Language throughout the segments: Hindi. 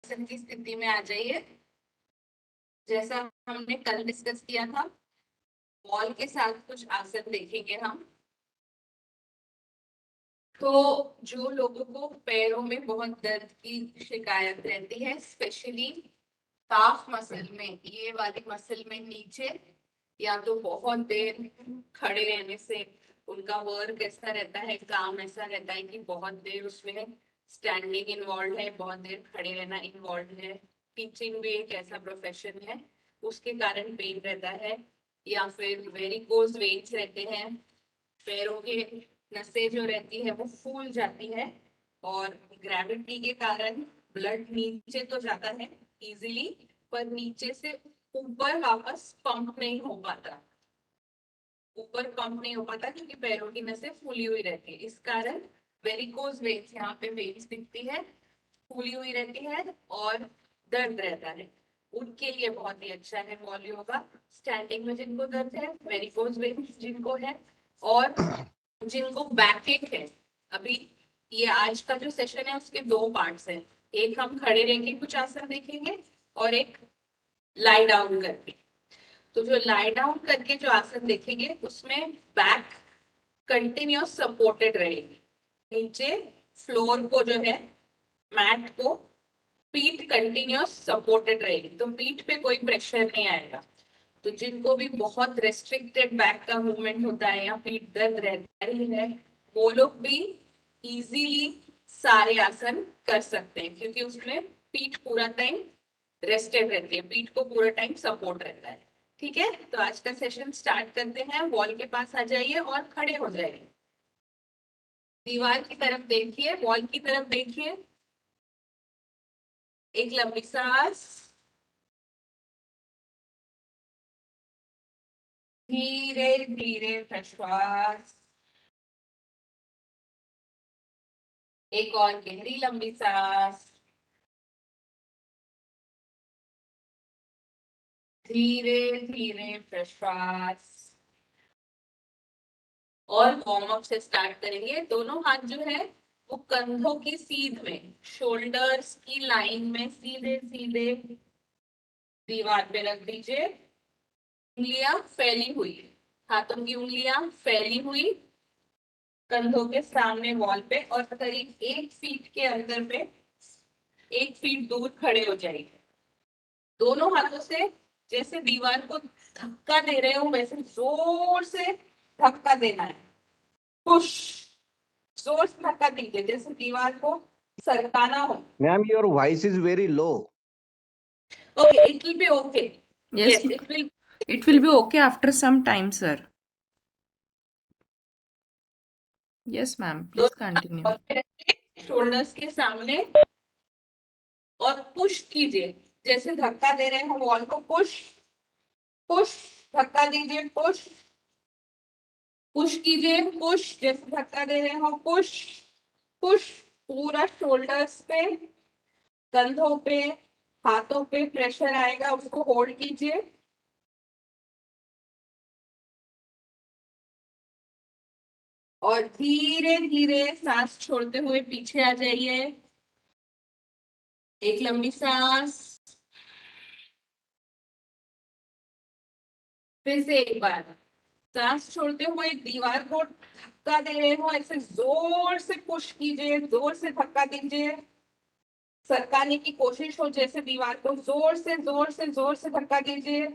आसन की स्थिति में आ जाइए। जैसा हमने कल डिस्कस किया था, बॉल के साथ कुछ आसन देखेंगे हम। तो जो लोगों को पैरों में बहुत दर्द की शिकायत रहती है, स्पेशली काफ मसल में, ये वाली मसल में नीचे, या तो बहुत देर खड़े रहने से उनका वर्क ऐसा रहता है, काम ऐसा रहता है कि बहुत देर उसमें स्टैंडिंग इन्वॉल्व है, बहुत देर खड़े रहना इन्वॉल्व है। टीचिंग भी एक ऐसा प्रोफेशन है, उसके कारण पेन रहता है। या फिर वेरिकोज वेन्स रहते हैं, पैरों के नसें जो रहती है वो फूल जाती है, और ग्रेविटी के कारण ब्लड नीचे तो जाता है इजीली, पर नीचे से ऊपर वापस पंप नहीं हो पाता। ऊपर पंप नहीं हो पाता क्योंकि पैरों की नसें फूली हुई रहती है। इस कारण वेरिकोज वेन्स, यहाँ पे वेन्स दिखती है, फूली हुई रहती है और दर्द रहता है। उनके लिए बहुत ही अच्छा है बॉल योगा। स्टैंडिंग में जिनको दर्द है, वेरिकोज वेन्स जिनको है, और जिनको बैक एक है। अभी ये आज का जो सेशन है उसके दो पार्ट्स हैं। एक हम खड़े रह के कुछ आसन देखेंगे और एक लाई डाउन करके। तो जो लाई डाउन करके जो आसन देखेंगे उसमें बैक कंटिन्यूस सपोर्टेड रहेगी, नीचे फ्लोर को जो है, मैट को, पीठ कंटिन्यूस सपोर्टेड रहेगी, तो पीठ पे कोई प्रेशर नहीं आएगा। तो जिनको भी बहुत रेस्ट्रिक्टेड बैक का मूवमेंट होता है या पीठ दर्द रहता ही है, वो लोग भी इजीली सारे आसन कर सकते हैं, क्योंकि उसमें पीठ पूरा टाइम रेस्टेड रहती है, पीठ को पूरा टाइम सपोर्ट रहता है। ठीक है, तो आज का सेशन स्टार्ट करते हैं। वॉल के पास आ जाइए और खड़े हो जाइए। दीवार की तरफ देखिए, वॉल की तरफ देखिए। एक लंबी सांस, धीरे धीरे श्वास। एक और गहरी लंबी सांस, धीरे धीरे प्रश्वास। और वार्म अप से स्टार्ट करेंगे। दोनों हाथ जो है वो कंधों की सीध में, शोल्डर्स की लाइन में सीधे सीधे दीवार पे रख दीजिए। उंगलियां फैली हुई, हाथों की उंगलियां फैली हुई कंधों के सामने वॉल पे, और करीब 1 फीट के अंदर पे, 1 फीट दूर खड़े हो जाइए। दोनों हाथों से जैसे दीवार को धक्का दे रहे हो वैसे जोर से धक्का देना है। पुश, जोर से धक्का दीजिए जैसे दीवार को सरकाना हो। Ma'am, your voice is very low. Okay, it will be okay. Yes, yes, it will it will be okay after some time, sir. Yes, ma'am. Please continue. Shoulders के सामने, और पुश कीजिए जैसे धक्का दे रहे हो वॉल को। पुश पुश, धक्का दीजिए। पुश पुश कीजिए, पुश जैसे धक्का दे रहे हो। पुश पुश, पूरा शोल्डर्स पे, कंधों पे, हाथों पे प्रेशर आएगा, उसको होल्ड कीजिए। और धीरे धीरे सांस छोड़ते हुए पीछे आ जाइए। एक लंबी सांस, फिर से एक बार सांस छोड़ते हुए दीवार को धक्का दे रहे हो, ऐसे जोर से पुश कीजिए, जोर से धक्का दीजिए, सरकाने की कोशिश हो जैसे दीवार को। जोर से जोर से जोर से धक्का दीजिए,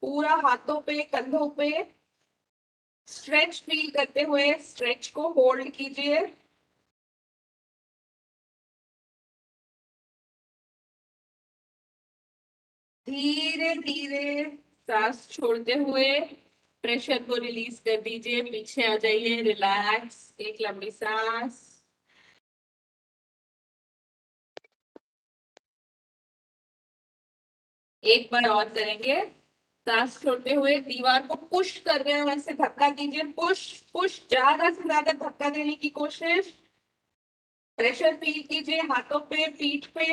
पूरा हाथों पे, कंधों पे। स्ट्रेच फील करते हुए स्ट्रेच को होल्ड कीजिए। धीरे धीरे सांस छोड़ते हुए प्रेशर को रिलीज कर दीजिए, पीछे आ जाइए। रिलैक्स, एक लंबी सांस, एक बार और करेंगे। सांस छोड़ते हुए दीवार को पुश कर रहे हो वैसे धक्का कीजिए। पुश पुश, ज्यादा से ज्यादा धक्का देने की कोशिश। प्रेशर फील कीजिए हाथों पे, पीठ पे।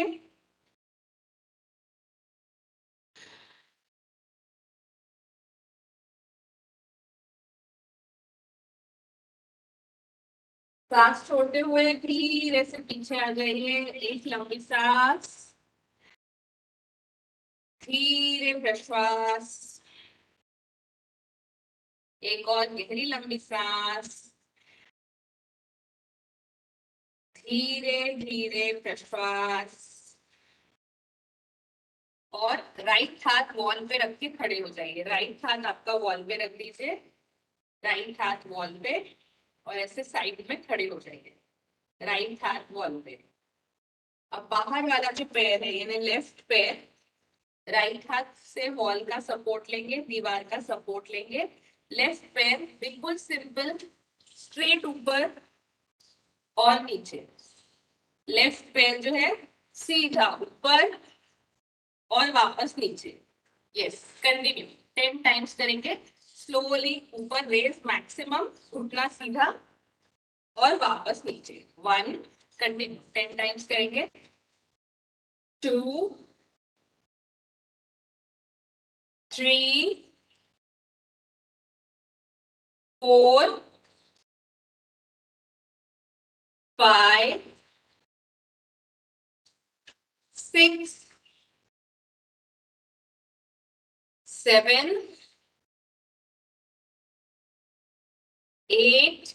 सांस छोड़ते हुए धीरे से पीछे आ जाइए। एक लंबी सांस, धीरे प्रश्वास, एक और गहरी लंबी सांस, धीरे धीरे प्रश्वास, और राइट हाथ वॉल पे रख के खड़े हो जाइए। राइट हाथ आपका वॉल पे रख दीजिए, राइट हाथ वॉल पे, और ऐसे साइड में खड़े हो जाइए, राइट हाथ वॉल पे। अब बाहर वाला जो पैर है यानी लेफ्ट पैर, राइट हाथ से वॉल का सपोर्ट लेंगे, दीवार का सपोर्ट लेंगे। लेफ्ट पैर बिल्कुल सिंपल स्ट्रेट ऊपर और नीचे। लेफ्ट पैर जो है सीधा ऊपर और वापस नीचे। यस, कंटिन्यू 10 टाइम्स करेंगे। स्लोली ऊपर रेस मैक्सिमम, उठना सीधा और वापस नीचे। 1, कंटिन्यू 10 टाइम्स करेंगे। 2, 3, 4, 5, 6, 7, 8,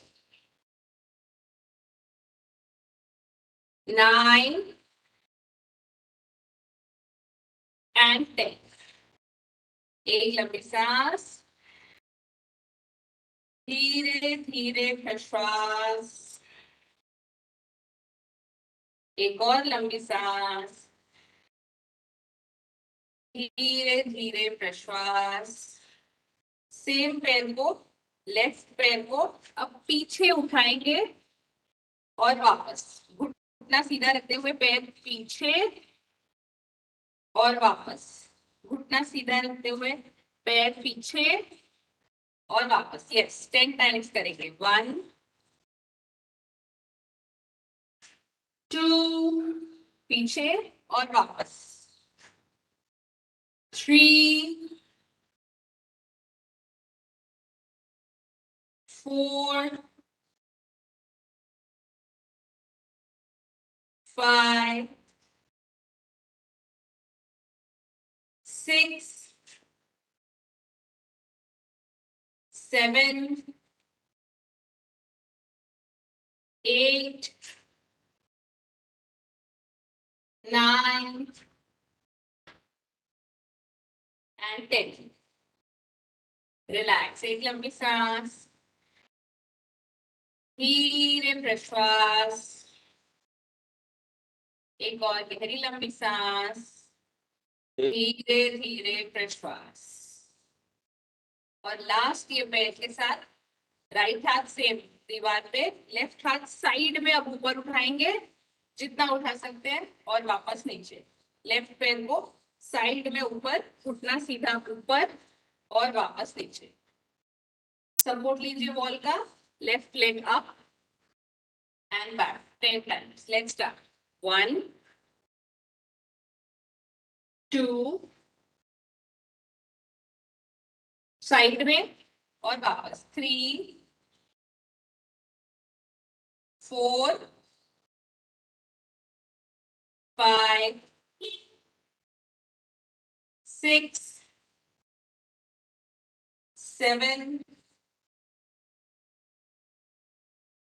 9 and 10। एक लंबी सांस, धीरे धीरे प्रश्वास, एक और लंबी सांस, धीरे धीरे प्रश्वास। सेम पैर को, लेफ्ट पैर को अब पीछे उठाएंगे और वापस घुटना सीधा रखते हुए पैर पीछे और वापस, घुटना सीधा रखते हुए पैर पीछे और वापस। यस, 10 टाइम्स करेंगे। 1, 2, पीछे और वापस। 3, 4, 5, 6, 7, 8, 9 and 10। रिलैक्स, एक लंबी सांस, धीरे प्रश्वास, एक और गहरी लंबी सांस, धीरे धीरे प्रश्वास। और लास्ट ये पैर के साथ राइट हाथ सेम दीवार पे, लेफ्ट हाथ साइड में अब ऊपर उठाएंगे जितना उठा सकते हैं और वापस नीचे। लेफ्ट पैर को साइड में ऊपर, घुटना सीधा ऊपर और वापस नीचे। सपोर्ट लीजिए वॉल का। Left leg up and back 10 times. Let's start. 1, 2, side में और वापस। 3, 4, 5, 6, 7,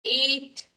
8,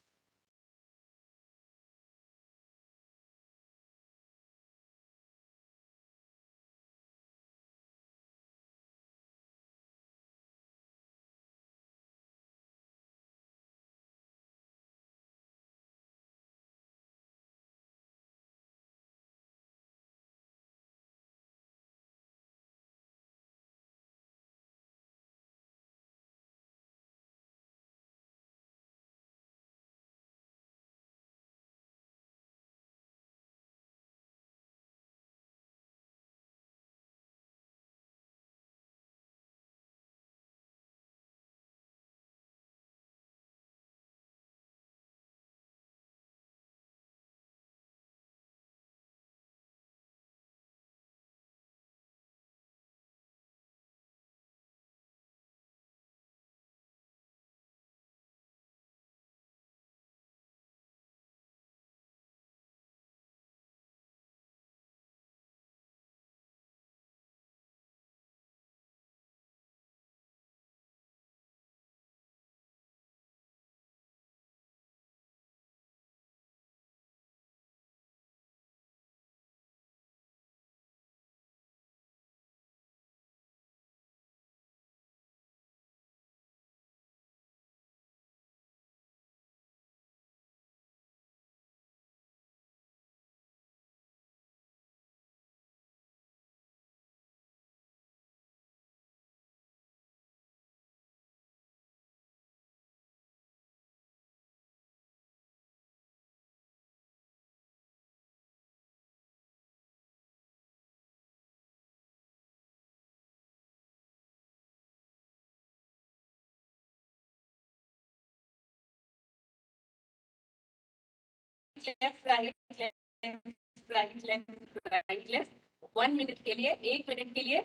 left right left right left right left 1 minute के लिए, 1 मिनट के लिए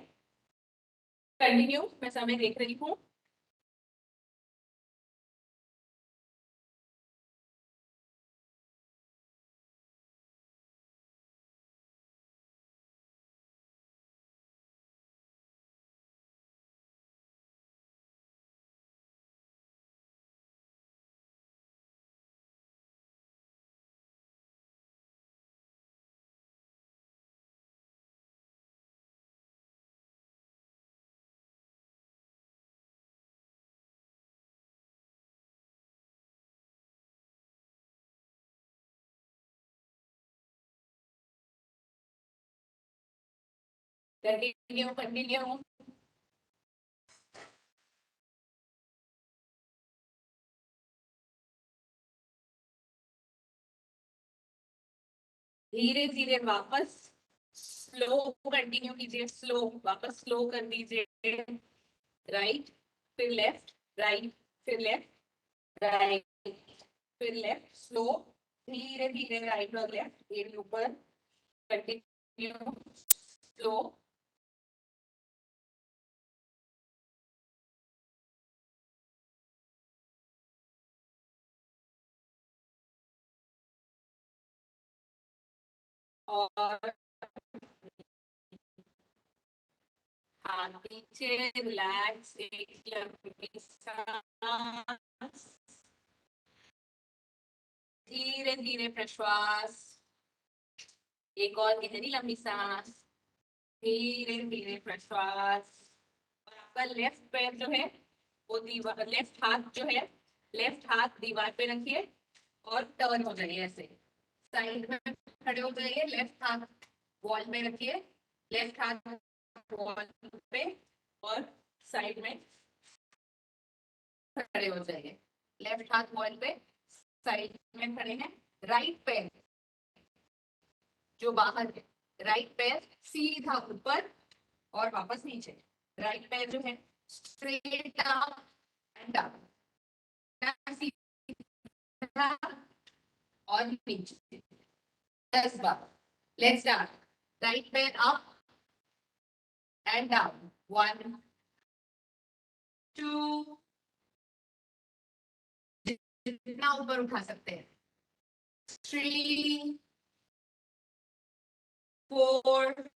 कंटिन्यू। मैं समय देख रही हूँ। Continue continue. धीरे धीरे वापस स्लो कंटिन्यू कीजिए, स्लो वापस स्लो कर दीजिए। राइट फिर लेफ्ट, राइट फिर लेफ्ट, राइट फिर लेफ्ट, स्लो धीरे धीरे राइट और लेफ्ट, ये ऊपर कंटिन्यू स्लो। और हाथ पीछे, रिलैक्स, एक लंबी सांस, धीरे धीरे प्रश्वास, एक और गहरी लंबी सांस, धीरे धीरे प्रश्वास। और आपका लेफ्ट पैर जो है वो दीवार, लेफ्ट हाथ जो है, लेफ्ट हाथ दीवार पे रखिए और टर्न हो जाइए ऐसे, साइड में खड़े हो जाइए, लेफ्ट हाथ वॉल में रखिए, लेफ्ट हाथ वॉल पे और साइड में खड़े हो जाइए, लेफ्ट हाथ वॉल पे साइड में खड़े हैं। राइट पैर जो बाहर है, राइट पैर सीधा ऊपर और वापस नीचे, राइट पैर जो है स्ट्रेट अप एंड डाउन, सीधा और नीचे 10 बार। Let's start. राइट पैर अप एंड डाउन, 1 2, जितना ऊपर उठा सकते हैं, 3 4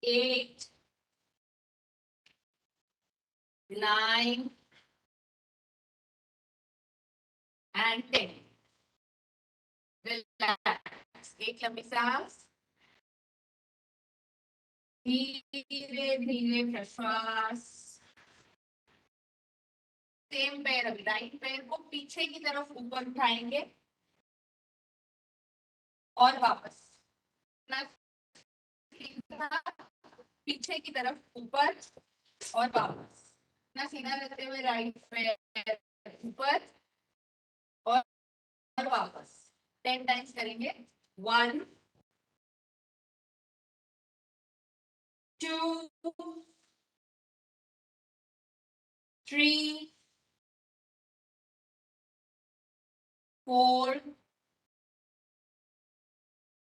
8 9 and 10। रिलैक्स, एक लंबी सांस, धीरे धीरे प्रश्वास। सेम पैर, अभी राइट पैर को पीछे की तरफ ऊपर उठाएंगे और वापस पीछे की तरफ ऊपर और वापस, ना सीधा रखते हुए राइट पैर ऊपर और वापस 10 टाइम्स करेंगे। 1 2 3 4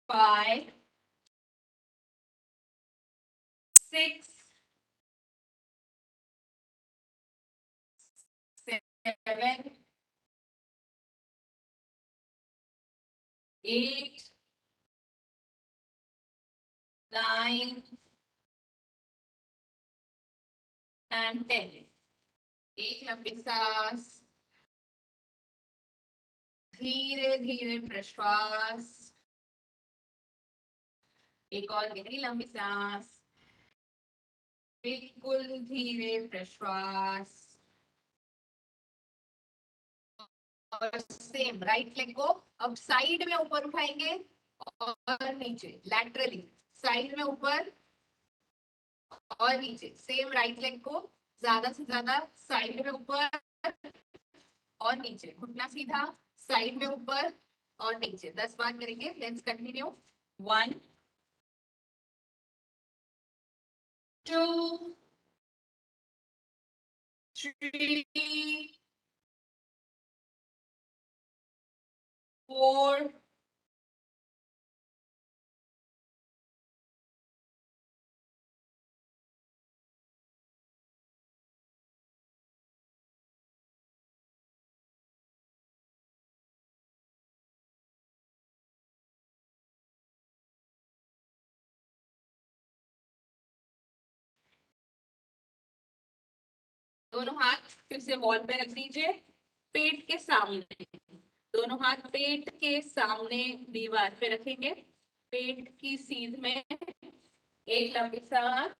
5 6 7 8 9 and 10। एक लंबी सांस, धीरे धीरे प्रश्वास, एक और गहरी लंबी सांस, बिल्कुल धीरे प्रश्वास। और सेम राइट लेग को अब साइड में ऊपर उठाएंगे और नीचे, लैटरली साइड में ऊपर और नीचे। सेम राइट लेग को ज्यादा से ज्यादा साइड में ऊपर और नीचे, घुटना सीधा, साइड में ऊपर और नीचे 10 बार करेंगे। Let's continue. 1 2 3 4 दोनों हाथ फिर से वॉल पे रख दीजिए, पेट के सामने, दोनों हाथ पेट के सामने दीवार पे रखेंगे, पेट की सीध में एक लंबी सांस,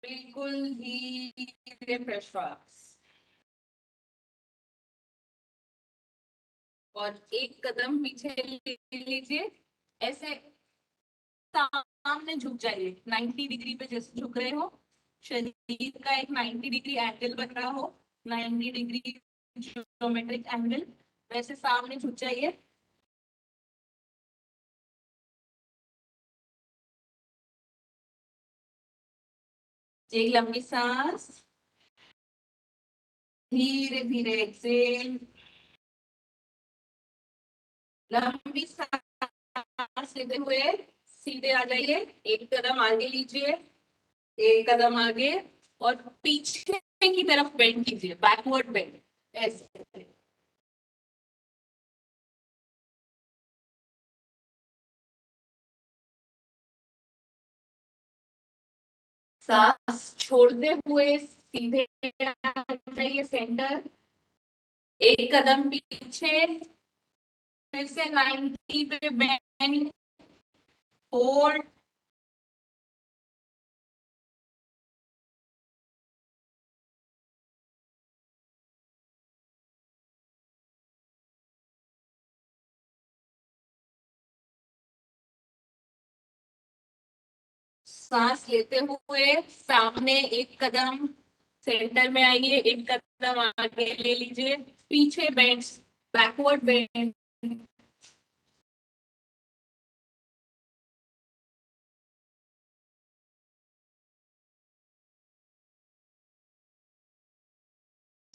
बिल्कुल धीरे प्रश्वास, और एक कदम पीछे ले लीजिए, ऐसे सामने झुक जाइए 90 डिग्री पे, जैसे झुक रहे हो, शरीर का एक 90 डिग्री एंगल बन रहा हो, 90 डिग्री ज्योमेट्रिक एंगल, वैसे सामने झुक जाइए। एक लंबी सांस, धीरे धीरे एक्सेल, लंबी सांस लेते हुए सीधे आ जाइए, एक कदम आगे लीजिए, एक कदम आगे, और पीछे की तरफ बेंड कीजिए, बैकवर्ड बेंड, ऐसे। सांस छोड़ते हुए सीधे आ जाइए सेंटर, एक कदम पीछे, फिर से 90 पे बेंड, होल्ड, सांस लेते हुए सामने एक कदम सेंटर में आइए, एक कदम आगे ले लीजिए, पीछे बेंड, बैकवर्ड बेंड,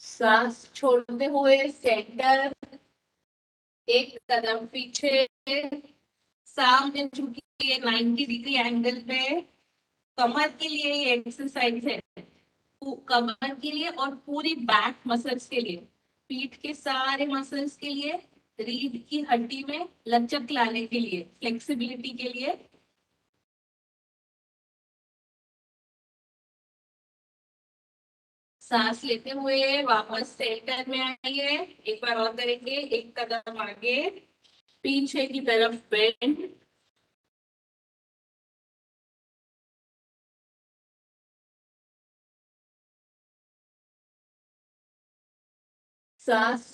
सांस छोड़ते हुए सेंटर, एक कदम पीछे, सामने झुकिए 90 डिग्री एंगल पे, कमर के लिए ये एक्सरसाइज है, कमर के लिए और पूरी बैक मसल्स के लिए, पीठ के सारे मसल्स के लिए, रीढ़ की हड्डी में लचक लाने के लिए, फ्लेक्सिबिलिटी के लिए। सांस लेते हुए वापस सेंटर में आइए, एक बार और करेंगे, एक कदम आगे, पीछे की तरफ बेंड, सांस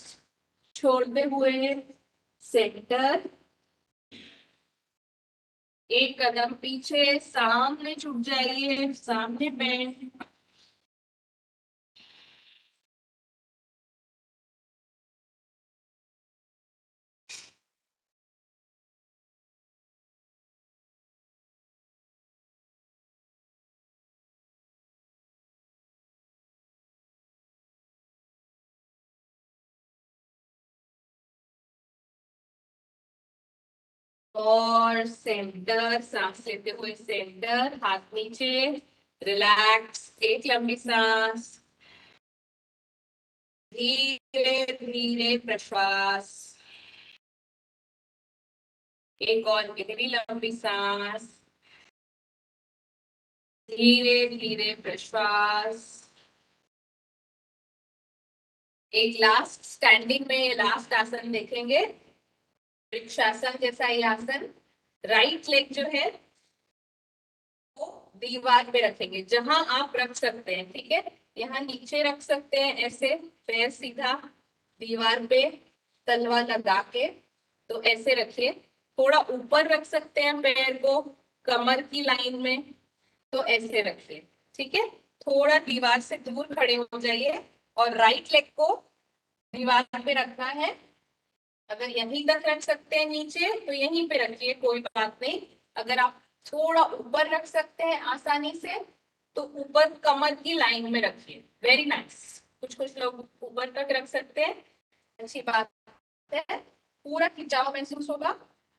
छोड़ते हुए सेंटर, एक कदम पीछे, सामने झुक जाइए, सामने बेंड, और सेंटर, सांस लेते हुए सेंटर, हाथ नीचे, रिलैक्स, एक लंबी सांस, धीरे धीरे प्रश्वास, एक और गहरी लंबी सांस, धीरे धीरे प्रश्वास, एक लास्ट स्टैंडिंग में लास्ट आसन देखेंगे, वृक्षासन जैसा ये आसन, राइट लेग जो है वो दीवार पे रखेंगे, जहां आप रख सकते हैं, ठीक है, यहाँ नीचे रख सकते हैं, ऐसे पैर सीधा दीवार पे तलवा लगा के, तो ऐसे रखिए, थोड़ा ऊपर रख सकते हैं पैर को कमर की लाइन में, तो ऐसे रखिए, ठीक है, थोड़ा दीवार से दूर खड़े हो जाइए, और राइट लेग को दीवार पे रखना है, अगर यहीं तक रख सकते हैं नीचे तो यहीं पे रखिए, कोई बात नहीं। अगर आप थोड़ा ऊपर रख सकते हैं आसानी से तो ऊपर कमर की लाइन में रखिए। Very nice. कुछ कुछ लोग ऊपर तक रख सकते हैं, अच्छी बात है। पूरा खिंचाव महसूस होगा,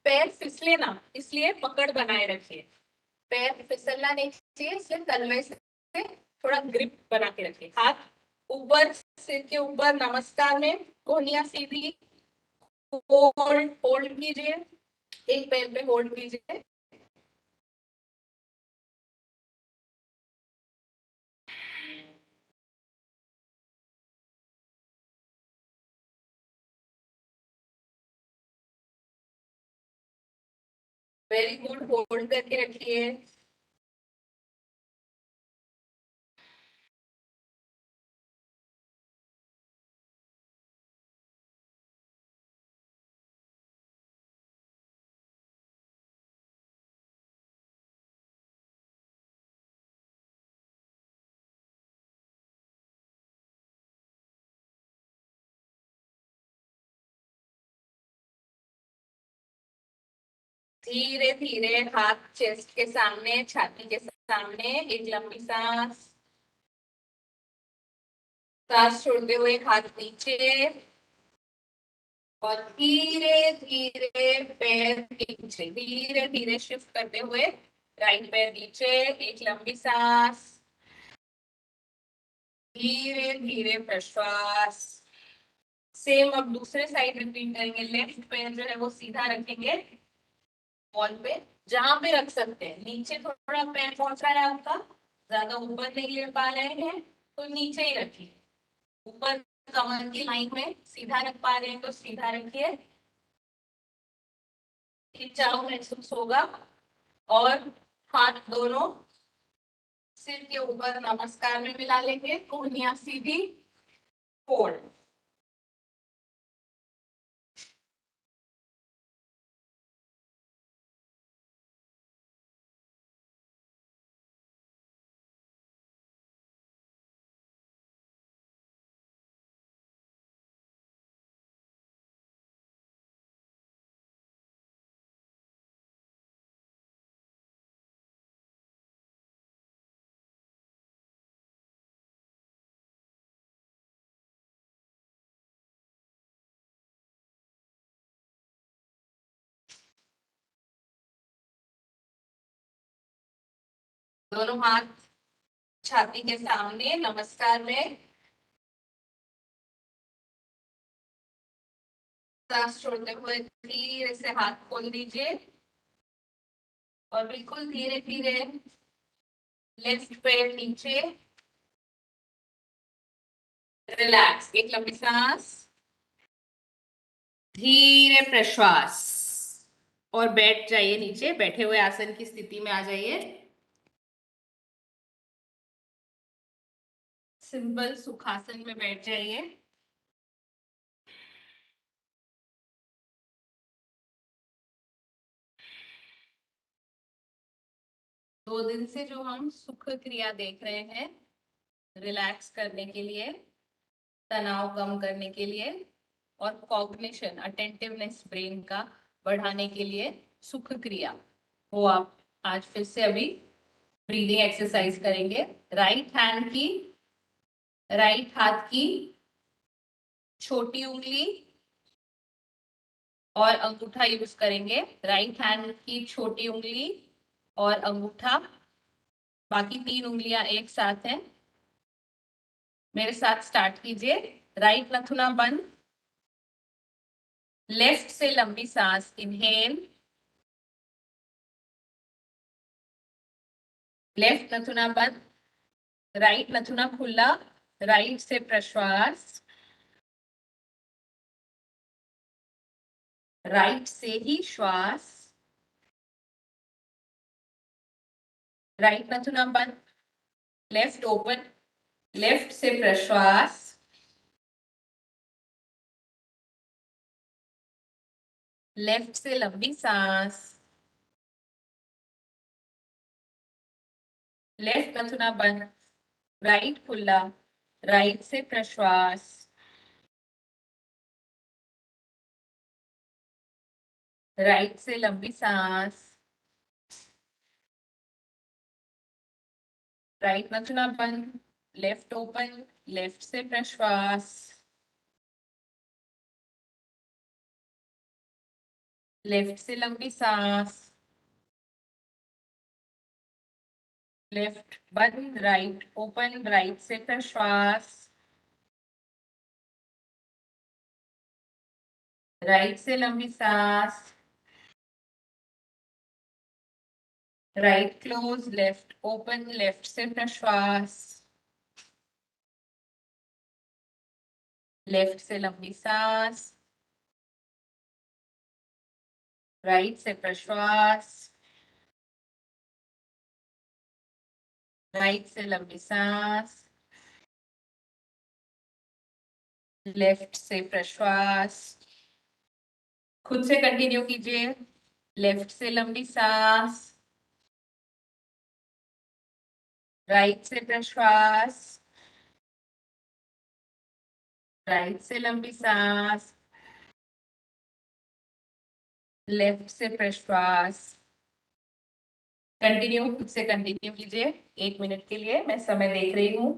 पैर फिसले ना इसलिए पकड़ बनाए रखिए। पैर फिसलना नहीं चाहिए, इसलिए तलवे से थोड़ा ग्रिप बना के रखिए। हाथ ऊपर, सिर के ऊपर नमस्कार में, कोहनियां सीधी, होल्ड होल्ड कीजिए, एक पैर पे होल्ड कीजिए। वेरी गुड, होल्ड करके रखिए। धीरे धीरे हाथ चेस्ट के सामने, छाती के सामने, एक लंबी सांस, सांस छोड़ते हुए हाथ नीचे और धीरे धीरे पैर नीचे, धीरे धीरे शिफ्ट करते हुए राइट पैर नीचे, एक लंबी सांस, धीरे धीरे प्रश्वास। सेम अब दूसरे साइड रिपीट करेंगे। लेफ्ट पैर जो है वो सीधा रखेंगे वॉल पे, जहां पे रख सकते हैं। नीचे थोड़ा पैर पहुंचा है आपका, ज्यादा ऊपर नहीं ले पा रहे हैं तो नीचे ही रखिए। ऊपर कमर की लाइन में सीधा रख पा रहे हैं तो सीधा रखिए, खिंचाव महसूस होगा। और हाथ दोनों सिर के ऊपर नमस्कार में मिला लेंगे, कोहनियां सीधी, फोल्ड। दोनों हाथ छाती के सामने नमस्कार में, सांस छोड़ते हुए धीरे से हाथ खोल दीजिए और बिल्कुल धीरे धीरे लेफ्ट पैर नीचे, रिलैक्स, एक लंबी सांस, धीरे प्रश्वास और बैठ जाइए नीचे। बैठे हुए आसन की स्थिति में आ जाइए। सिंपल सुखासन में बैठ जाइए। दो दिन से जो हम सुख क्रिया देख रहे हैं, रिलैक्स करने के लिए, तनाव कम करने के लिए और कॉग्निशन, अटेंटिवनेस ब्रेन का बढ़ाने के लिए सुख क्रिया, वो आप आज फिर से अभी ब्रीदिंग एक्सरसाइज करेंगे। राइट हाथ की छोटी उंगली और अंगूठा यूज करेंगे। राइट हैंड की छोटी उंगली और अंगूठा, बाकी तीन उंगलियां एक साथ हैं। मेरे साथ स्टार्ट कीजिए। राइट नथुना बंद, लेफ्ट से लंबी सांस, इनहेल, लेफ्ट नथुना बंद, राइट नथुना खुला, राइट से प्रश्वास, राइट से ही श्वास, राइट नथुना बंद, लेफ्ट ओपन, लेफ्ट से प्रश्वास, लेफ्ट से लंबी सांस, लेफ्ट नथुना बंद, राइट खुला, राइट से प्रश्वास, राइट से लंबी सांस, राइट नथुना बंद, लेफ्ट ओपन, लेफ्ट से प्रश्वास, लेफ्ट से लंबी सांस, लेफ्ट बंद, राइट ओपन, राइट से प्रश्वास, राइट से लंबी सांस, right close, left open, left से प्रश्वास, लेफ्ट से लंबी सांस, राइट से प्रश्वास, राइट से लंबी सांस, लेफ्ट से प्रश्वास। खुद से कंटिन्यू कीजिए। लेफ्ट से लंबी सांस, राइट से प्रश्वास, राइट से लंबी सांस, लेफ्ट से प्रश्वास। कंटिन्यू, खुद से कंटिन्यू कीजिए 1 मिनट के लिए। मैं समय देख रही हूँ।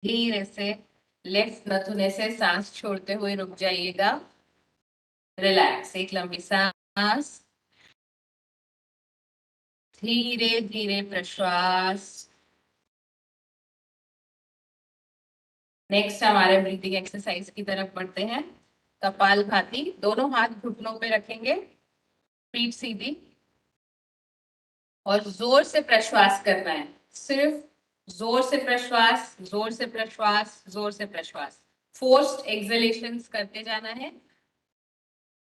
धीरे से लेफ्ट नथुने से सांस छोड़ते हुए रुक जाइएगा। रिलैक्स, एक लंबी सांस, धीरे धीरे प्रश्वास। नेक्स्ट हमारे ब्रीथिंग एक्सरसाइज की तरफ बढ़ते हैं। कपालभाति, दोनों हाथ घुटनों पे रखेंगे, पीठ सीधी, और जोर से प्रश्वास करना है। सिर्फ जोर से प्रश्वास, जोर से प्रश्वास, जोर से प्रश्वास। फोर्स्ड एक्सलेशंस करते जाना है।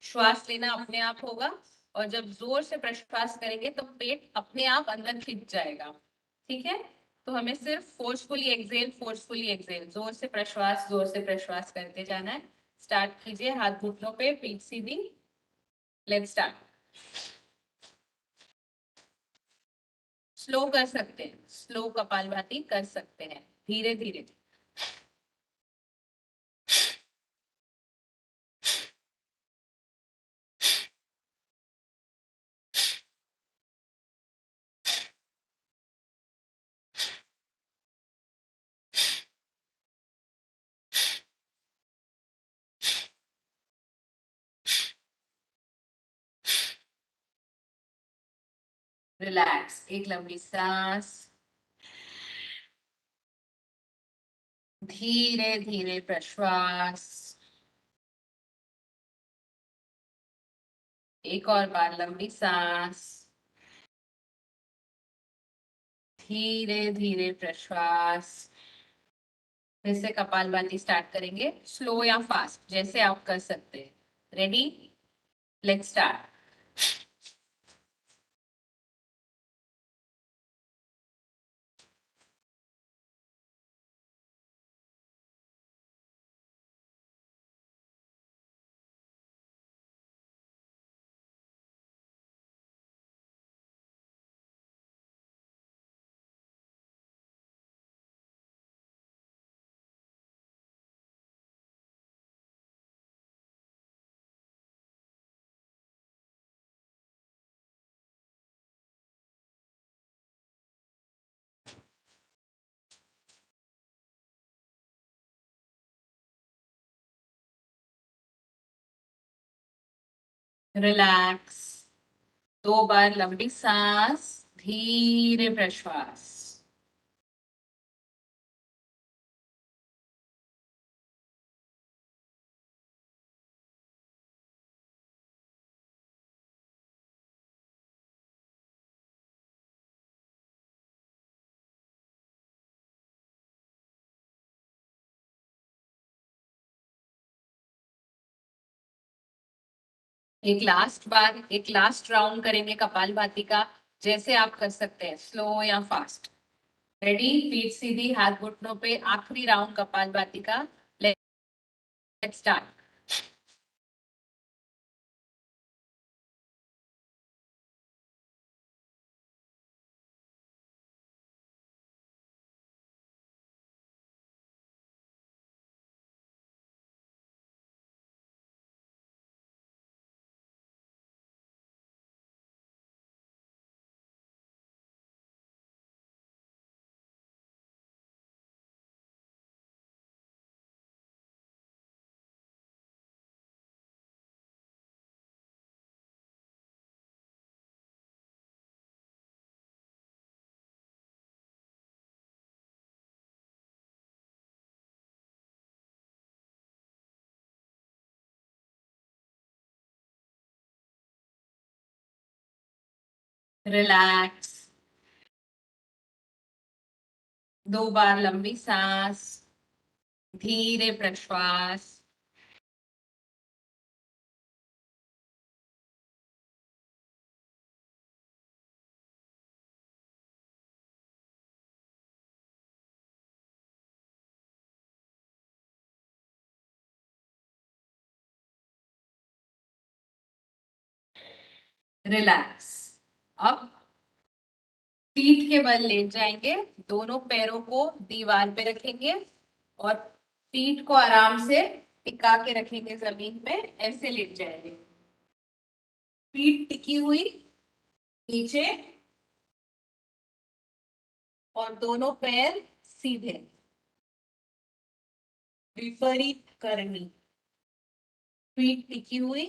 श्वास लेना अपने आप होगा, और जब जोर से प्रश्वास करेंगे तो पेट अपने आप अंदर खिंच जाएगा। ठीक है, तो हमें सिर्फ फोर्सफुली एक्सेल, फोर्सफुली एक्सेल, जोर से प्रश्वास, जोर से प्रश्वास करते जाना है। स्टार्ट कीजिए, हाथ घुटनों पे, पीठ सीधी। Let's start. स्लो कर सकते हैं, स्लो कपालभाति कर सकते हैं, धीरे धीरे। रिलैक्स, एक लंबी सांस, धीरे धीरे प्रश्वास। एक और बार लंबी सांस, धीरे धीरे प्रश्वास। फिर से कपालभाति स्टार्ट करेंगे, स्लो या फास्ट जैसे आप कर सकते हैं। Ready, let's start. रिलैक्स। 2 बार लंबी सांस, धीरे प्रश्वास। एक लास्ट राउंड करेंगे कपालभाति का। जैसे आप कर सकते हैं, स्लो या फास्ट। रेडी, पीठ सीधी, हाथ घुटनों पे, आखिरी राउंड कपालभाति का। Let's start. रिलैक्स। 2 बार लंबी सांस, धीरे प्रश्वास। रिलैक्स। अब पीठ के बल लेट जाएंगे, दोनों पैरों को दीवार पे रखेंगे और पीठ को आराम से टिका के रखेंगे जमीन पे, ऐसे लेट जाएंगे। पीठ टिकी हुई नीचे और दोनों पैर सीधे। विपरीत करनी। पीठ टिकी हुई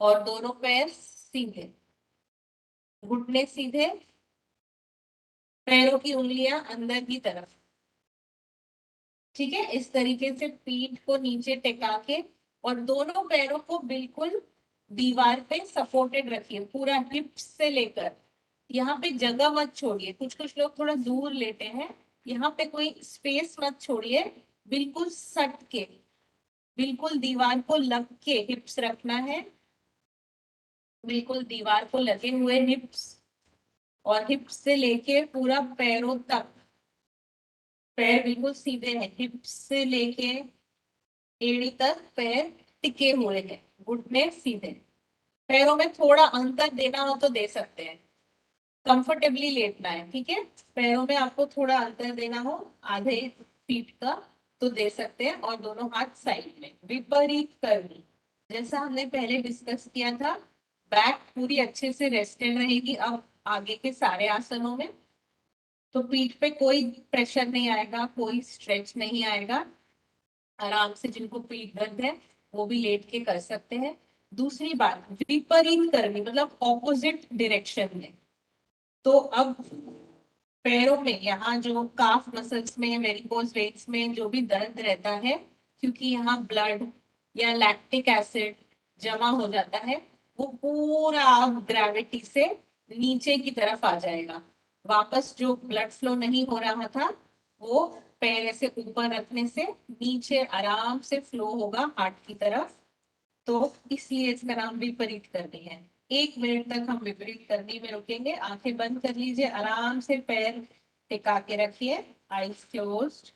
और दोनों पैर सीधे, घुटने सीधे, पैरों की उंगलियां अंदर की तरफ। ठीक है, इस तरीके से पीठ को नीचे टिका के और दोनों पैरों को बिल्कुल दीवार पे सपोर्टेड रखिए, पूरा हिप्स से लेकर। यहाँ पे जगह मत छोड़िए, कुछ कुछ लोग थोड़ा दूर लेते हैं, यहाँ पे कोई स्पेस मत छोड़िए। बिल्कुल सट के, बिल्कुल दीवार को लग के हिप्स रखना है। बिल्कुल दीवार को लगे हुए हिप्स, और हिप्स से लेके पूरा पैरों तक। पैर बिल्कुल सीधे हैं, हिप्स से लेके एड़ी तक पैर टिके हुए हैं, घुटने सीधे। पैरों में थोड़ा अंतर देना हो तो दे सकते हैं, कंफर्टेबली लेटना है। ठीक है, पैरों में आपको थोड़ा अंतर देना हो, आधे फीट का, तो दे सकते हैं। और दोनों हाथ साइड में। विपरीत करनी, जैसा हमने पहले डिस्कस किया था, बैक पूरी अच्छे से रेस्टेड रहेगी अब आगे के सारे आसनों में। तो पीठ पे कोई प्रेशर नहीं आएगा, कोई स्ट्रेच नहीं आएगा। आराम से जिनको पीठ दर्द है वो भी लेट के कर सकते हैं। दूसरी बात, विपरीत करनी मतलब ऑपोजिट डायरेक्शन में। तो अब पैरों में, यहाँ जो काफ मसल्स में, वेरिकोज वेन्स में जो भी दर्द रहता है, क्योंकि यहाँ ब्लड या लैक्टिक एसिड जमा हो जाता है, वो पूरा अब ग्रेविटी से नीचे की तरफ आ जाएगा। वापस जो ब्लड फ्लो नहीं हो रहा था, वो पैर ऐसे ऊपर रखने से नीचे आराम से फ्लो होगा हार्ट की तरफ। तो इसलिए इसका नाम विपरीत करनी है। 1 मिनट तक हम विपरीत करनी में रुकेंगे। आंखें बंद कर लीजिए, आराम से पैर टिका के रखिए, आईज क्लोज्ड।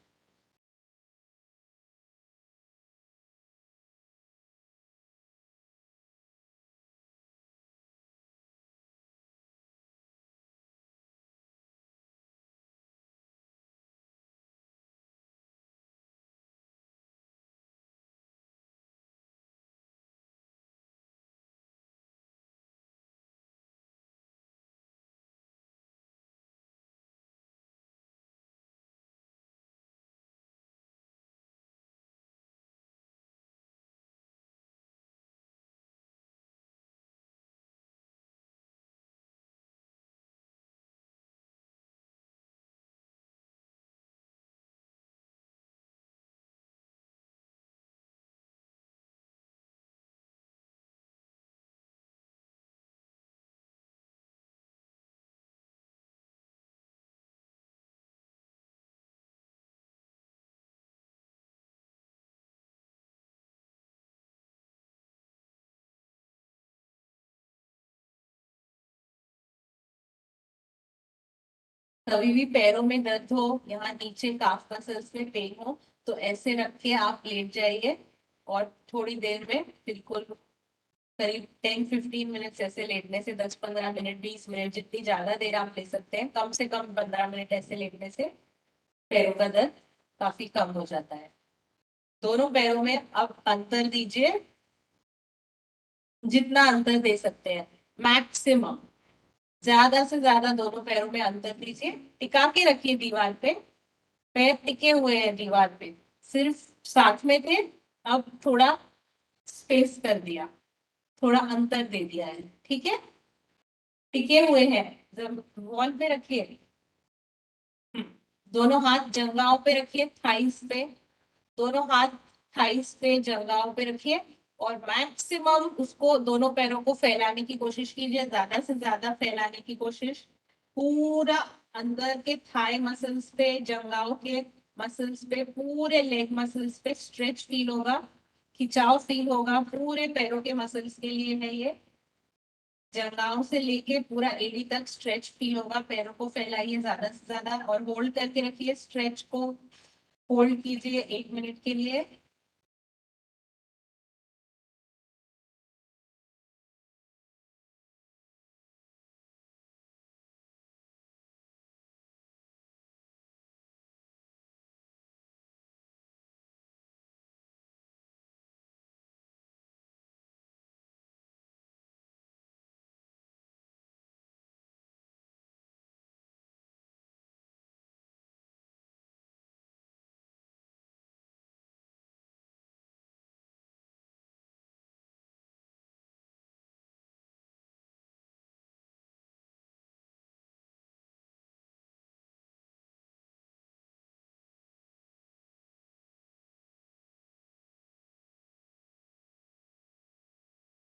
कभी भी पैरों में दर्द हो, यहाँ नीचे काफ मसल्स में पेन हो, तो ऐसे रख के आप लेट जाइए और थोड़ी देर में बिल्कुल करीब 10-15 मिनट्स ऐसे लेटने से, 10-15 मिनट, 20 मिनट, जितनी ज्यादा देर आप ले सकते हैं, कम से कम 15 मिनट ऐसे लेटने से पैरों का दर्द काफी कम हो जाता है। दोनों पैरों में अब अंतर दीजिए, जितना अंतर दे सकते हैं मैक्सिमम, ज्यादा से ज्यादा दोनों पैरों में अंतर दीजिए। टिका के रखिए दीवार पे, पैर टिके हुए हैं दीवार पे, सिर्फ साथ में थे, अब थोड़ा स्पेस कर दिया, थोड़ा अंतर दे दिया है, ठीक है। टिके हुए हैं, जब वॉल पे रखिए, दोनों हाथ जंघाओं पे रखिए, थाइस पे, दोनों हाथ थाइस पे जंघाओं पे रखिए, और मैक्सिमम उसको दोनों पैरों को फैलाने की कोशिश कीजिए, ज्यादा से ज्यादा फैलाने की कोशिश। पूरा अंदर के थाई मसल्स पे, जंघाओं के मसल्स पे, पूरे लेग मसल्स पे स्ट्रेच फील होगा, खिंचाव फील होगा, पूरे पैरों के मसल्स के लिए है ये। जंघाओं से लेके पूरा एड़ी तक स्ट्रेच फील होगा, पैरों को फैलाइए ज्यादा से ज्यादा और होल्ड करके रखिए, स्ट्रेच को होल्ड कीजिए 1 मिनट के लिए।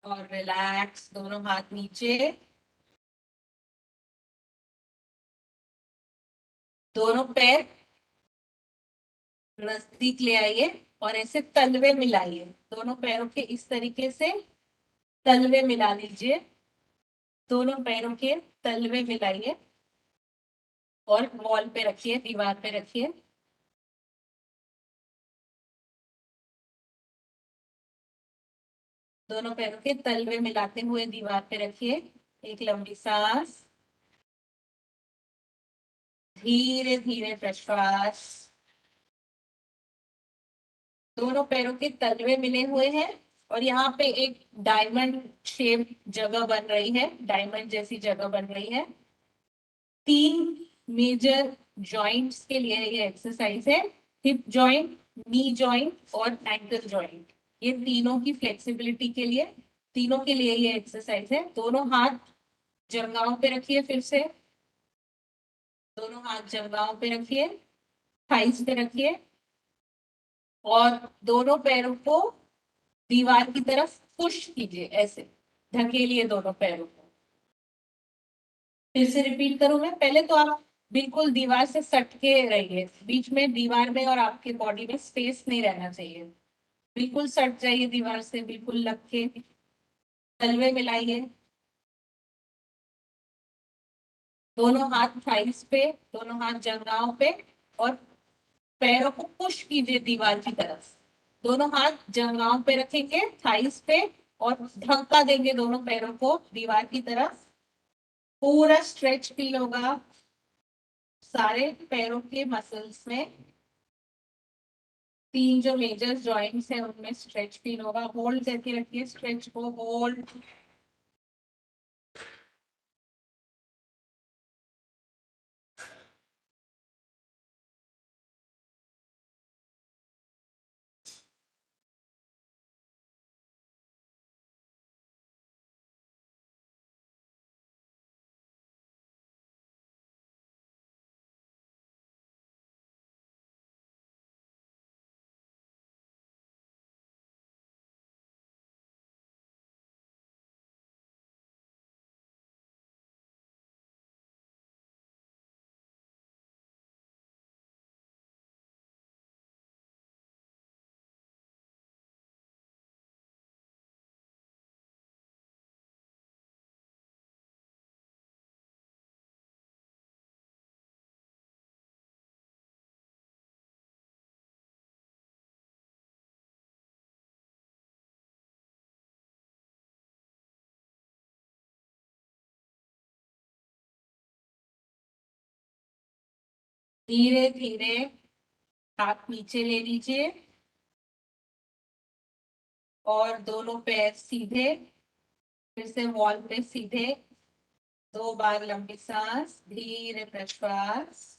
और रिलैक्स, दोनों हाथ नीचे, दोनों पैर नजदीक ले आइए और ऐसे तलवे मिलाइए, दोनों पैरों के इस तरीके से तलवे मिला लीजिए, दोनों पैरों के तलवे मिलाइए और वॉल पे रखिए, दीवार पे रखिए। दोनों पैरों के तलवे मिलाते हुए दीवार पे रखिए, एक लंबी सांस, धीरे धीरे प्रश्वास। दोनों पैरों के तलवे मिले हुए हैं और यहाँ पे एक डायमंड शेप जगह बन रही है, डायमंड जैसी जगह बन रही है। 3 मेजर जॉइंट्स के लिए ये एक्सरसाइज है, हिप जॉइंट, नी जॉइंट और एंकल जॉइंट। ये तीनों की फ्लेक्सिबिलिटी के लिए, तीनों के लिए ये एक्सरसाइज है। दोनों हाथ जंघाओं पे रखिए, फिर से दोनों हाथ जंघाओं पे रखिए, थाइस पे रखिए और दोनों पैरों को दीवार की तरफ पुश कीजिए, ऐसे धकेलिए दोनों पैरों को। फिर से रिपीट करूं मैं, पहले तो आप बिल्कुल दीवार से सट के रहिए, बीच में दीवार में और आपके बॉडी में स्पेस नहीं रहना चाहिए, बिल्कुल सट जाइए दीवार से, बिल्कुल लग के तलवे मिलाइए, दोनों हाथ थाइस पे, दोनों हाथ जंघाओं पे और पैरों को पुश कीजिए दीवार की तरफ। दोनों हाथ जंघाओं पे रखेंगे, थाइस पे, और धक्का देंगे दोनों पैरों को दीवार की तरफ। पूरा स्ट्रेच फील होगा सारे पैरों के मसल्स में, 3 जो मेजर जॉइंट्स हैं उनमें स्ट्रेच फील होगा। होल्ड करके रखिए स्ट्रेच को, होल्ड। धीरे धीरे हाथ नीचे ले लीजिए और दोनों पैर सीधे, फिर से वॉल पे सीधे। 2 बार लंबी सांस, धीरे प्रश्वास।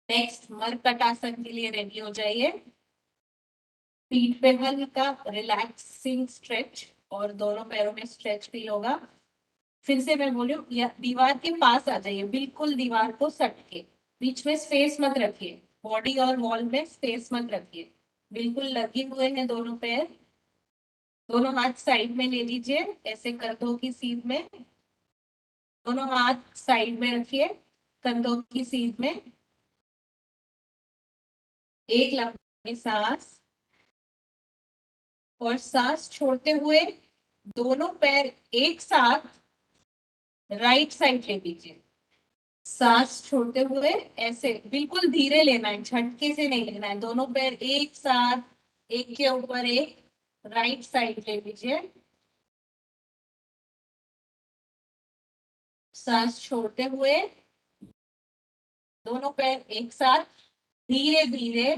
नेक्स्ट मरकटासन के लिए रेडी हो जाइए। पीठ पे हल्का रिलैक्सिंग स्ट्रेच और दोनों पैरों में स्ट्रेच फील होगा। फिर से मैं बोलूं, या दीवार के पास आ जाइए, बिल्कुल दीवार को सट के। बीच में स्पेस मत रखिए, बॉडी और वॉल में स्पेस मत रखिए। बिल्कुल लगे हुए हैं दोनों पैर। दोनों हाथ साइड में ले लीजिए, ऐसे कंधों की सीध में। दोनों हाथ साइड में रखिए, कंधों की सीध में। एक लंबी सांस, और सांस छोड़ते हुए दोनों पैर एक साथ राइट साइड ले लीजिए। सांस छोड़ते हुए ऐसे बिल्कुल धीरे लेना है, झटके से नहीं लेना है। दोनों पैर एक साथ, एक के ऊपर एक, राइट साइड ले लीजिए। सांस छोड़ते हुए दोनों पैर एक साथ धीरे धीरे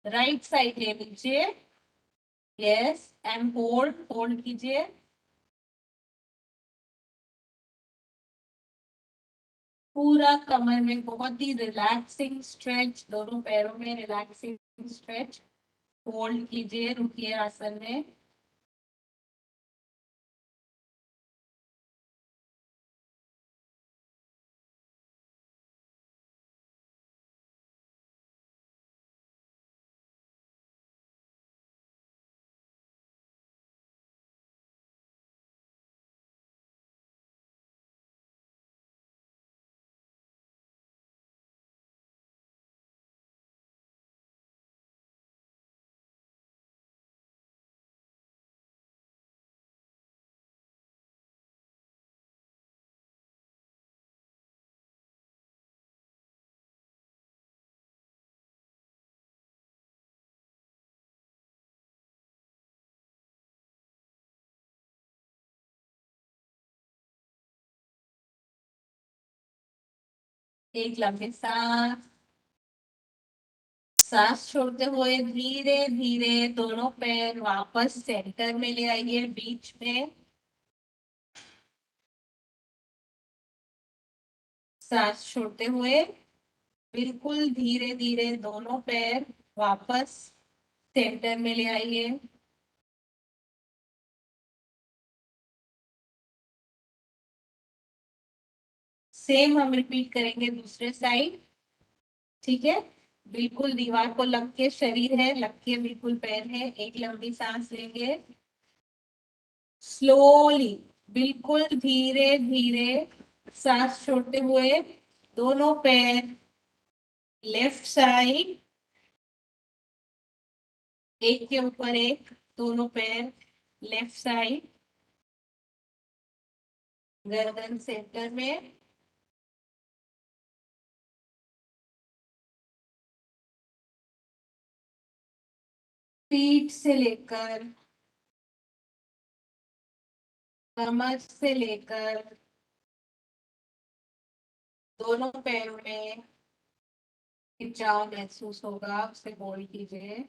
राइट साइड ले लीजिए। यस, एंड होल्ड, होल्ड कीजिए। पूरा कमर में बहुत ही रिलैक्सिंग स्ट्रेच, दोनों पैरों में रिलैक्सिंग स्ट्रेच। होल्ड कीजिए, रुकिए आसन में। एक लंबी सांस। सांस छोड़ते हुए धीरे धीरे दोनों पैर वापस सेंटर में ले आइए, बीच में। सांस छोड़ते हुए बिल्कुल धीरे धीरे दोनों पैर वापस सेंटर में ले आइए। सेम हम रिपीट करेंगे दूसरे साइड, ठीक है। बिल्कुल दीवार को लग के शरीर है, लग के बिल्कुल पैर है। एक लंबी सांस लेंगे, स्लोली, बिल्कुल धीरे धीरे सांस छोड़ते हुए दोनों पैर लेफ्ट साइड, एक के ऊपर एक, दोनों पैर लेफ्ट साइड, गर्दन सेंटर में। पीठ से लेकर कमर से लेकर दोनों पैरों में खिंचाव महसूस होगा, उसे होल्ड कीजिए।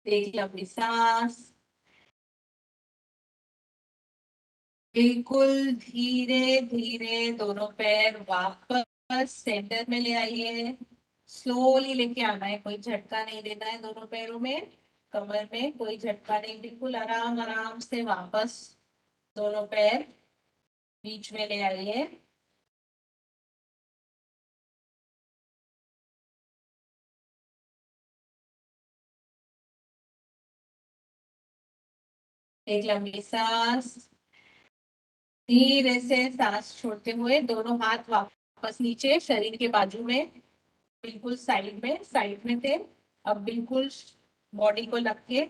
एक लंबी सांस, बिल्कुल धीरे धीरे दोनों पैर वापस सेंटर में ले आइए। स्लोली लेके आना है, कोई झटका नहीं देना है दोनों पैरों में। कमर में कोई झटका नहीं, बिल्कुल आराम आराम से वापस दोनों पैर बीच में ले आइए। एक लंबी सांस। धीरे से सांस छोड़ते हुए दोनों हाथ वापस नीचे शरीर के बाजू में, बिल्कुल साइड में थे, अब बिल्कुल बॉडी को लग के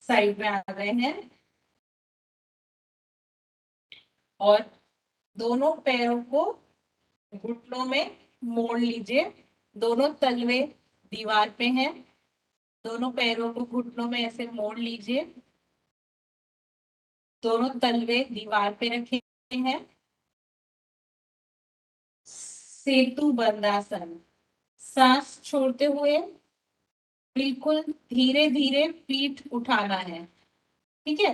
साइड में आ गए हैं। और दोनों पैरों को घुटनों में मोड़ लीजिए। दोनों तलवे दीवार पे हैं। दोनों पैरों को घुटनों में ऐसे मोड़ लीजिए। दोनों तलवे दीवार पे रखे हैं। सेतु बंदासन। सांस छोड़ते हुए बिल्कुल धीरे धीरे पीठ उठाना है। ठीक है,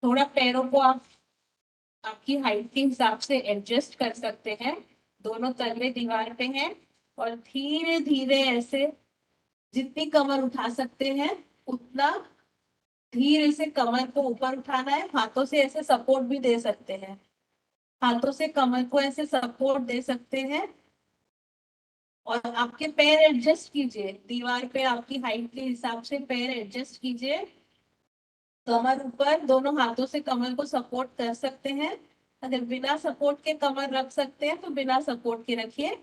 थोड़ा पैरों को आप आपकी हाइट के हिसाब से एडजस्ट कर सकते हैं। दोनों तलवे दीवार पे हैं और धीरे धीरे ऐसे जितनी कमर उठा सकते हैं उतना धीरे से कमर को ऊपर उठाना है। हाथों से ऐसे सपोर्ट भी दे सकते हैं। हाथों से कमर को ऐसे सपोर्ट दे सकते हैं और आपके पैर एडजस्ट कीजिए दीवार पे, आपकी हाइट के हिसाब से पैर एडजस्ट कीजिए। कमर ऊपर, दोनों हाथों से कमर को सपोर्ट कर सकते हैं। अगर बिना सपोर्ट के कमर रख सकते हैं तो बिना सपोर्ट के रखिए।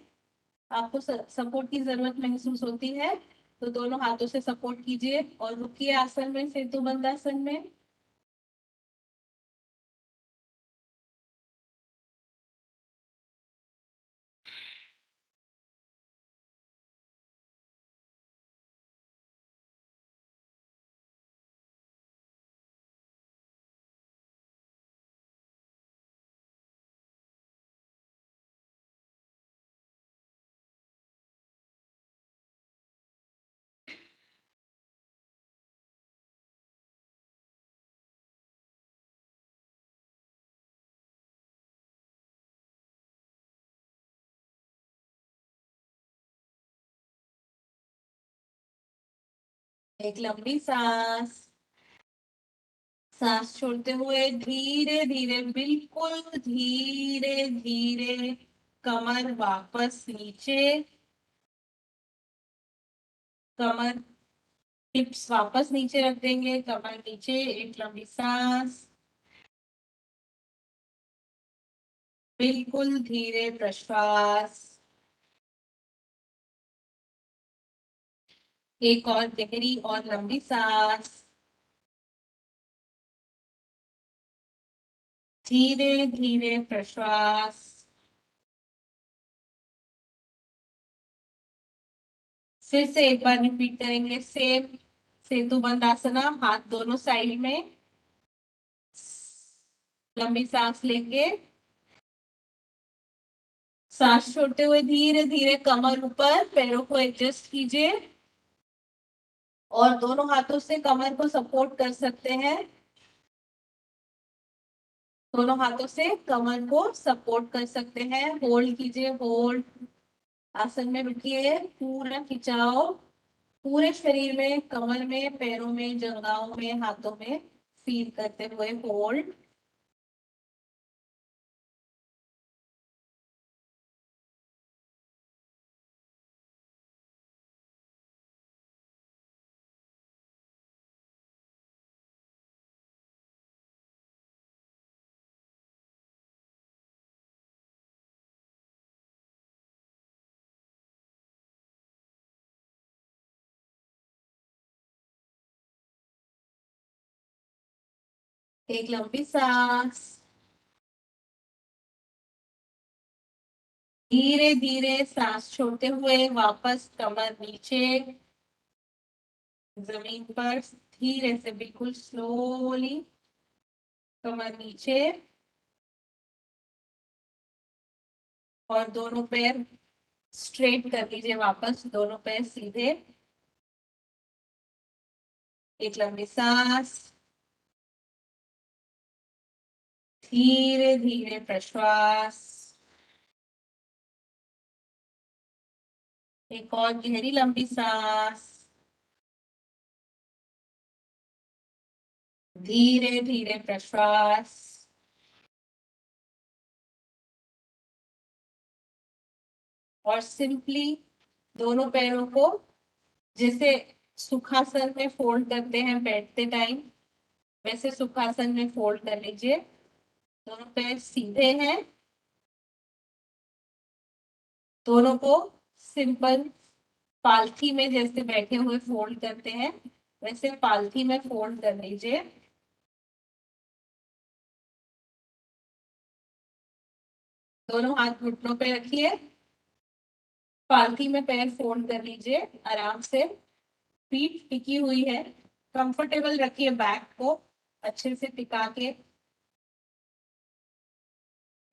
आपको सपोर्ट की जरूरत महसूस होती है तो दोनों हाथों से सपोर्ट कीजिए और रुकिए आसन में, सेतु बंदासन में। एक लंबी सांस। सांस छोड़ते हुए धीरे धीरे, बिल्कुल धीरे धीरे कमर वापस नीचे। कमर हिप्स वापस नीचे रख देंगे, कमर नीचे। एक लंबी सांस। बिल्कुल धीरे प्रश्वास। एक और गहरी और लंबी सांस। धीरे धीरे प्रश्वास। फिर से एक बार रिपीट करेंगे सेम सेतु बंदासना। हाथ दोनों साइड में, लंबी सांस लेंगे। सांस छोड़ते हुए धीरे धीरे कमर ऊपर, पैरों को एडजस्ट कीजिए और दोनों हाथों से कमर को सपोर्ट कर सकते हैं। दोनों हाथों से कमर को सपोर्ट कर सकते हैं। होल्ड कीजिए, होल्ड। आसन में रुकिए, पूरा खिंचाव पूरे शरीर में, कमर में, पैरों में, जंघाओं में, हाथों में फील करते हुए होल्ड। एक लंबी सांस। धीरे धीरे सांस छोड़ते हुए वापस कमर नीचे, जमीन पर धीरे से, बिल्कुल स्लोली कमर नीचे। और दोनों पैर स्ट्रेट कर लीजिए, वापस दोनों पैर सीधे। एक लंबी सांस। धीरे धीरे प्रश्वास। एक और गहरी लंबी सांस। धीरे धीरे प्रश्वास। और सिंपली दोनों पैरों को जैसे सुखासन में फोल्ड करते हैं बैठते टाइम, वैसे सुखासन में फोल्ड कर लीजिए। दोनों पैर सीधे हैं, दोनों को सिंपल पालथी में जैसे बैठे हुए फोल्ड करते हैं वैसे पालथी में फोल्ड कर लीजिए। दोनों हाथ घुटनों पे रखिए, पालथी में पैर फोल्ड कर लीजिए आराम से। पीठ टिकी हुई है, कंफर्टेबल रखिए बैक को अच्छे से टिका के।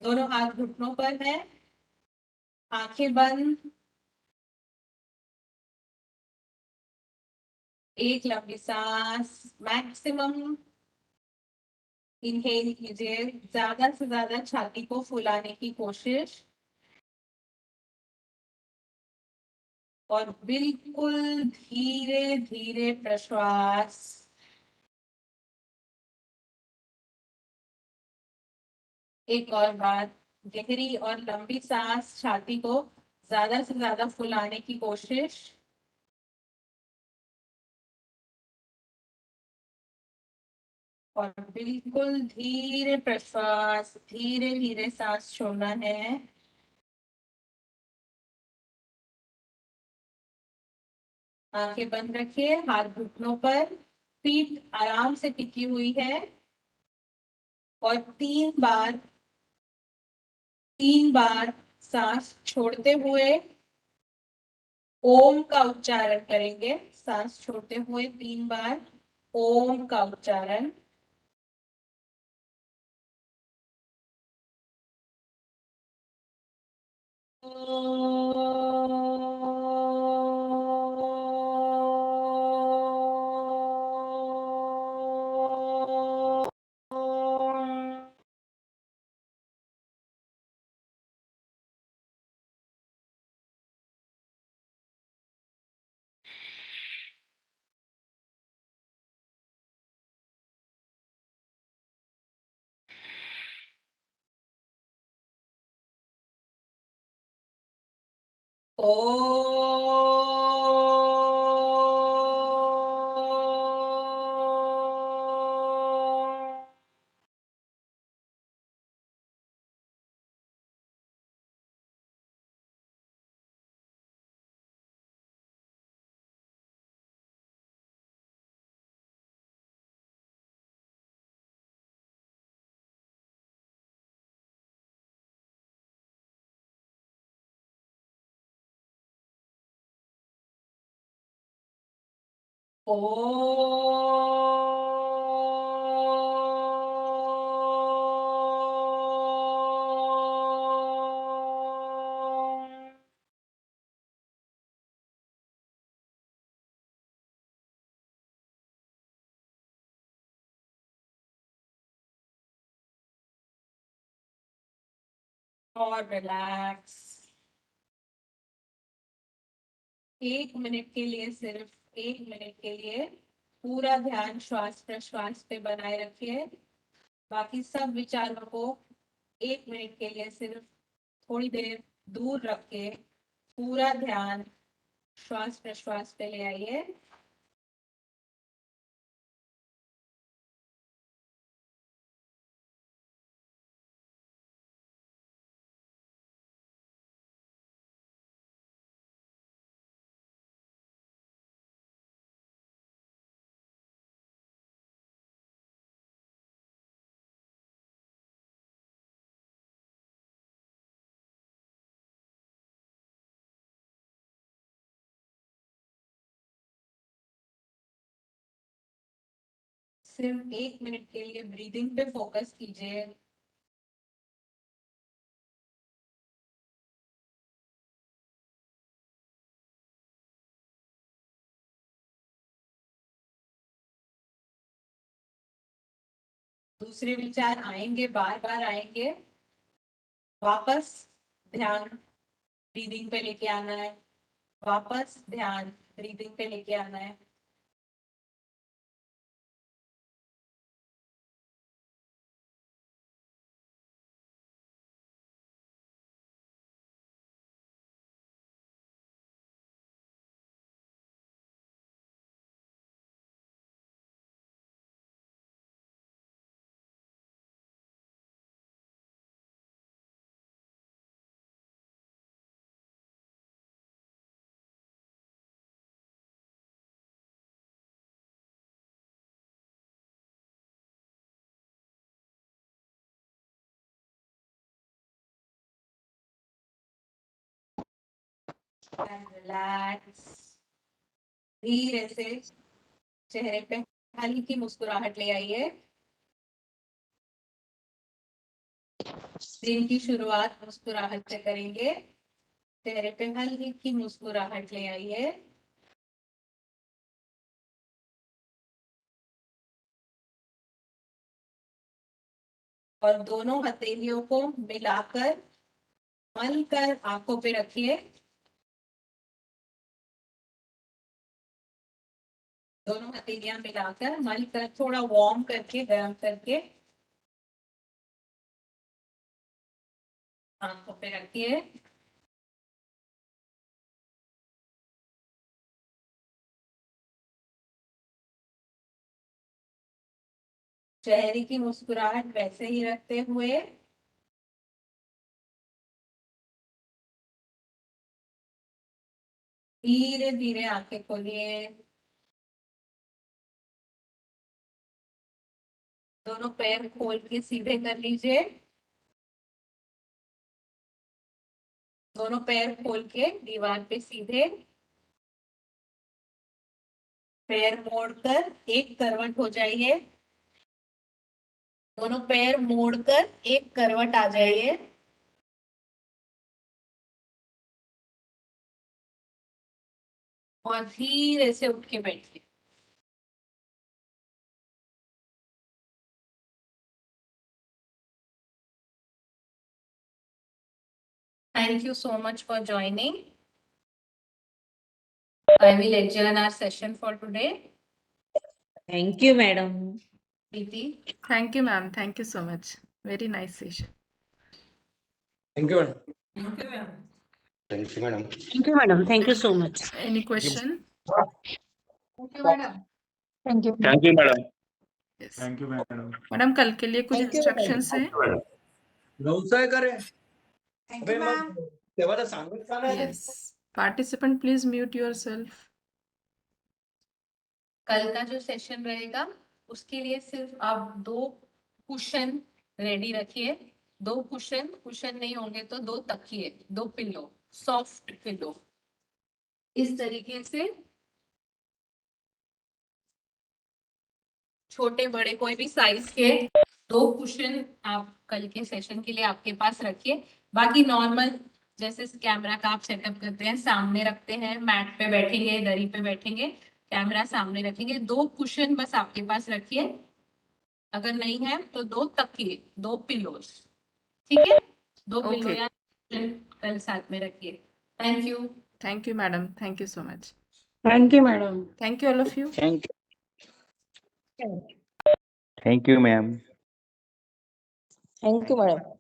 दोनों हाथ घुटनों पर है, आंखें बंद। एक लंबी सांस, मैक्सिमम इनहेल कीजिए, ज्यादा से ज्यादा छाती को फुलाने की कोशिश। और बिल्कुल धीरे धीरे प्रश्वास। एक और बार, गहरी और लंबी सांस, छाती को ज्यादा से ज्यादा फुलाने की कोशिश। और बिल्कुल धीरे प्रश्वास, धीरे धीरे सांस छोड़ना है। आंखें बंद रखिए, हाथ घुटनों पर, पीठ आराम से टिकी हुई है। और 3 बार सांस छोड़ते हुए ओम का उच्चारण करेंगे। सांस छोड़ते हुए 3 बार ओम का उच्चारण। और रिलैक्स। 1 मिनट के लिए, सिर्फ 1 मिनट के लिए पूरा ध्यान श्वास प्रश्वास पे बनाए रखिए। बाकी सब विचारों को 1 मिनट के लिए सिर्फ थोड़ी देर दूर रख के पूरा ध्यान श्वास प्रश्वास पे ले आइए। सिर्फ 1 मिनट के लिए ब्रीदिंग पे फोकस कीजिए। दूसरे विचार आएंगे, बार बार आएंगे, वापस ध्यान ब्रीदिंग पे लेके आना है। वापस ध्यान ब्रीदिंग पे लेके आना है। and relax. धीरे से चेहरे पे हल्की मुस्कुराहट ले आइए। दिन की शुरुआत मुस्कुराहट से करेंगे। चेहरे पे हल्की मुस्कुराहट ले आइए। और दोनों हथेलियों को मिलाकर मलकर आंखों पे रखिए। दोनों हथेलियां मिलाकर मलकर थोड़ा वार्म करके गर्म करके आंखों पे रखिए। चेहरे की मुस्कुराहट वैसे ही रखते हुए धीरे धीरे आंखें खोलिए। दोनों पैर खोल के सीधे कर लीजिए। दोनों पैर खोल के दीवार पे सीधे। पैर मोड़कर एक करवट हो जाइए। दोनों पैर मोड़कर एक करवट आ जाइए। और धीरे से उठ के बैठिए। Thank you so much for joining. I will adjourn our session for today. Thank you, madam. Preeti. Thank you, ma'am. Thank you so much. Very nice session. Thank you, madam. Thank you, ma'am. Thank you, madam. Thank you, madam. Thank you so much. Any question? Thank you, madam. Thank you. Thank you, madam. Yes. Thank you, madam. Madam कल के लिए कुछ इंस्ट्रक्शंस हैं? व्यवसाय करे Thank you, ma'am. तेव्हा तर सांगत का नाही Yes. Participant, please mute yourself. कल का जो सेशन रहेगा उसके लिए सिर्फ आप 2 कुशन रेडी रखिए। 2 कुशन नहीं होंगे तो 2 तकिए, 2 पिलो, सॉफ्ट पिलो। इस तरीके से छोटे बड़े कोई भी साइज के 2 कुशन आप कल के सेशन के लिए आपके पास रखिए। बाकी नॉर्मल जैसे कैमरा का आप सेटअप करते हैं, सामने रखते हैं, मैट पे बैठेंगे, दरी पे बैठेंगे, कैमरा सामने रखेंगे। 2 कुशन बस आपके पास रखिए। अगर नहीं है तो 2 तकिए, 2 पिलोस, ठीक है? 2 पिलो Okay. या कल साथ में रखिए। Thank you. Thank you, madam. Thank you so much. Thank you, madam. Thank you, all of you. Thank you. Thank you, ma'am. Thank you, madam.